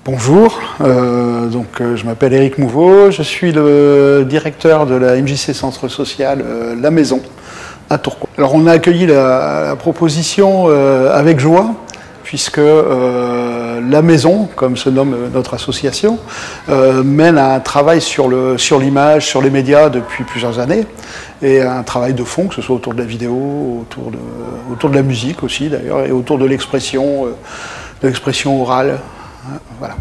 Bonjour, je m'appelle Éric Mouveau, je suis le directeur de la MJC Centre Social La Maison à Tourcoing. Alors on a accueilli la proposition avec joie, puisque La Maison, comme se nomme notre association, mène un travail sur l'image, sur les médias depuis plusieurs années, et un travail de fond, que ce soit autour de la vidéo, autour de la musique aussi d'ailleurs, et autour de l'expression orale. Voilà.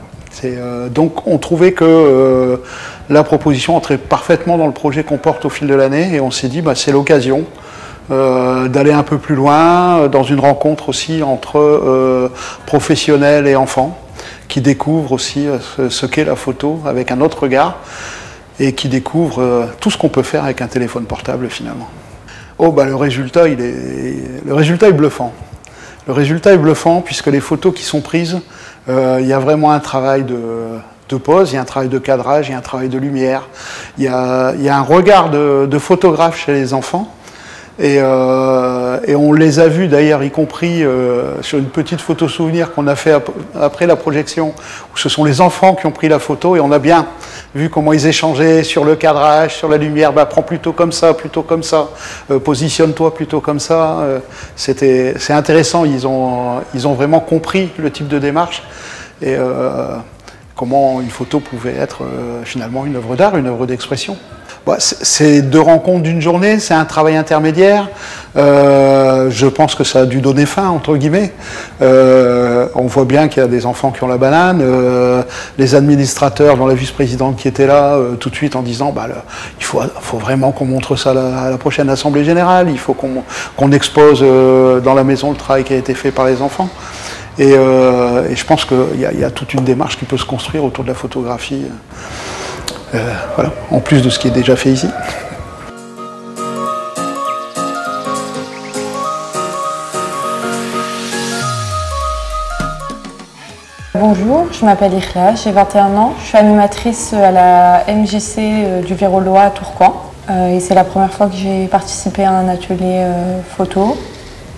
Donc on trouvait que la proposition entrait parfaitement dans le projet qu'on porte au fil de l'année, et on s'est dit c'est l'occasion d'aller un peu plus loin dans une rencontre aussi entre professionnels et enfants qui découvrent aussi ce qu'est la photo avec un autre regard et qui découvrent tout ce qu'on peut faire avec un téléphone portable finalement. Le résultat est bluffant. Le résultat est bluffant puisque les photos qui sont prises, il y a vraiment un travail de pose, il y a un travail de cadrage, il y a un travail de lumière, il y a un regard de photographe chez les enfants. Et on les a vus d'ailleurs, y compris sur une petite photo souvenir qu'on a fait après la projection, où ce sont les enfants qui ont pris la photo, et on a bien vu comment ils échangeaient sur le cadrage, sur la lumière, prends plutôt comme ça, positionne-toi plutôt comme ça. C'est intéressant, ils ont vraiment compris le type de démarche et comment une photo pouvait être finalement une œuvre d'art, une œuvre d'expression. C'est deux rencontres d'une journée, c'est un travail intermédiaire. Je pense que ça a dû donner fin, entre guillemets. On voit bien qu'il y a des enfants qui ont la banane. Les administrateurs, dont la vice-présidente qui était là, tout de suite en disant il faut vraiment qu'on montre ça à la prochaine Assemblée Générale, il faut qu'on expose dans la maison le travail qui a été fait par les enfants. Et je pense qu'il y a toute une démarche qui peut se construire autour de la photographie. Voilà, en plus de ce qui est déjà fait ici. Bonjour, je m'appelle Ikhla, j'ai 21 ans, je suis animatrice à la MJC du Virolois à Tourcoing. Et c'est la première fois que j'ai participé à un atelier photo.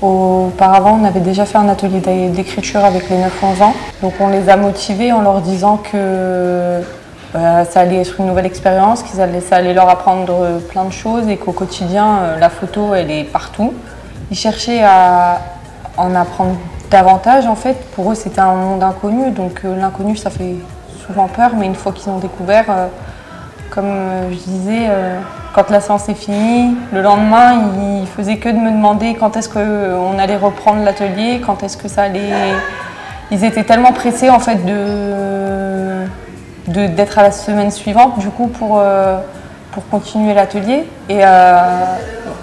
Auparavant, on avait déjà fait un atelier d'écriture avec les 9-11 ans. Donc on les a motivés en leur disant que ça allait être une nouvelle expérience, ça allait leur apprendre plein de choses et qu'au quotidien, la photo, elle est partout. Ils cherchaient à en apprendre davantage, en fait. Pour eux, c'était un monde inconnu, donc l'inconnu, ça fait souvent peur, mais une fois qu'ils ont découvert, comme je disais, quand la séance est finie, le lendemain, ils faisaient que de me demander quand est-ce qu'on allait reprendre l'atelier, quand est-ce que ça allait... Ils étaient tellement pressés, en fait, d'être à la semaine suivante, du coup, pour continuer l'atelier. Et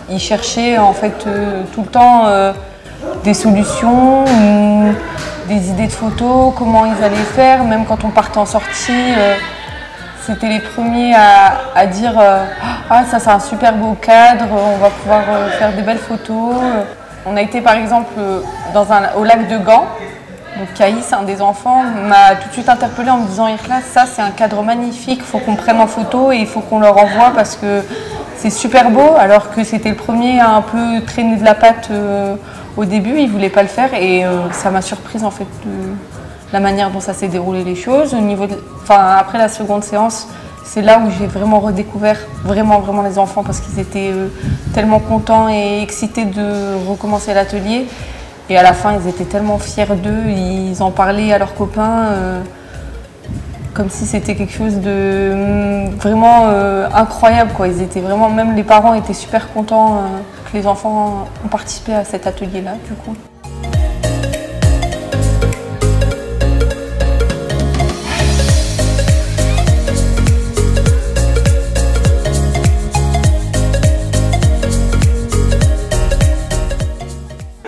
ils cherchaient, en fait, tout le temps des solutions, des idées de photos, comment ils allaient faire. Même quand on partait en sortie, c'était les premiers à dire « Ah, ça c'est un super beau cadre, on va pouvoir faire des belles photos ». On a été par exemple au lac de Gand. Donc Caïs, un des enfants, m'a tout de suite interpellée en me disant « Ikhla, ça c'est un cadre magnifique, il faut qu'on prenne en photo et il faut qu'on leur envoie parce que c'est super beau », alors que c'était le premier à un peu traîner de la patte au début, il ne voulait pas le faire et ça m'a surprise en fait la manière dont ça s'est déroulé les choses. Après la seconde séance, c'est là où j'ai vraiment redécouvert vraiment les enfants parce qu'ils étaient tellement contents et excités de recommencer l'atelier. Et à la fin, ils étaient tellement fiers d'eux, ils en parlaient à leurs copains comme si c'était quelque chose de vraiment incroyable, quoi. Ils étaient vraiment, même les parents étaient super contents que les enfants ont participé à cet atelier-là, du coup.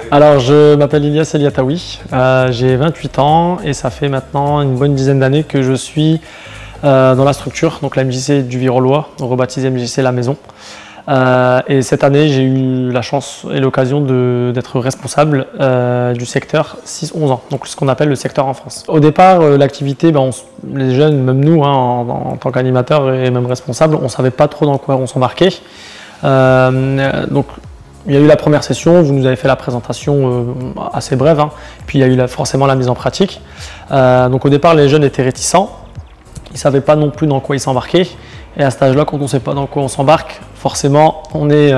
Alors, je m'appelle Ilyas Eliataoui, j'ai 28 ans et ça fait maintenant une bonne dizaine d'années que je suis dans la structure, donc la MJC du Virolois, rebaptisée MJC La Maison. Et cette année, j'ai eu la chance et l'occasion d'être responsable du secteur 6-11 ans, donc ce qu'on appelle le secteur enfance. Au départ, l'activité, les jeunes, même nous, en tant qu'animateurs et même responsables, on ne savait pas trop dans quoi on s'embarquait. Donc, il y a eu la première session, vous nous avez fait la présentation assez brève, hein, puis il y a eu forcément la mise en pratique. Donc au départ, les jeunes étaient réticents, ils ne savaient pas non plus dans quoi ils s'embarquaient. Et à cet âge-là, quand on ne sait pas dans quoi on s'embarque, forcément, on est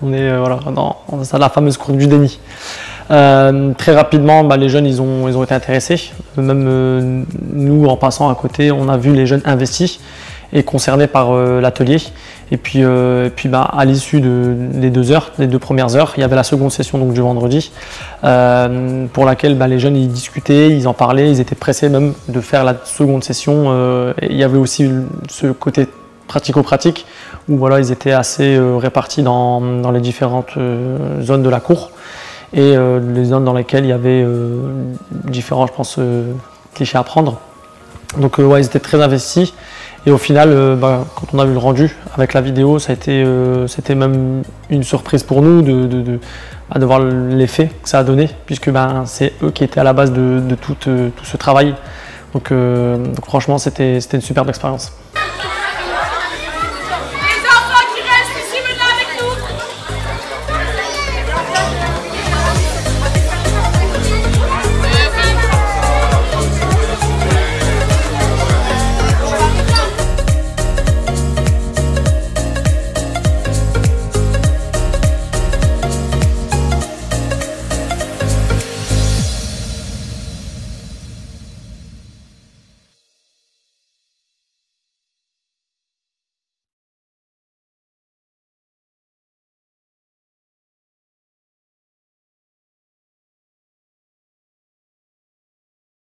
voilà, dans la fameuse courbe du déni. Très rapidement, les jeunes, ils ont été intéressés. Même nous, en passant à côté, on a vu les jeunes investis et concernés par l'atelier. Et puis à l'issue des 2 heures, des 2 premières heures, il y avait la seconde session donc, du vendredi, pour laquelle les jeunes ils discutaient, ils en parlaient, ils étaient pressés même de faire la seconde session. Et il y avait aussi ce côté pratico-pratique où voilà, ils étaient assez répartis dans les différentes zones de la cour et les zones dans lesquelles il y avait différents, je pense, clichés à prendre. Donc ouais, ils étaient très investis et au final, quand on a vu le rendu avec la vidéo, c'était même une surprise pour nous de voir l'effet que ça a donné, puisque c'est eux qui étaient à la base de tout ce travail. Donc franchement, c'était une superbe expérience.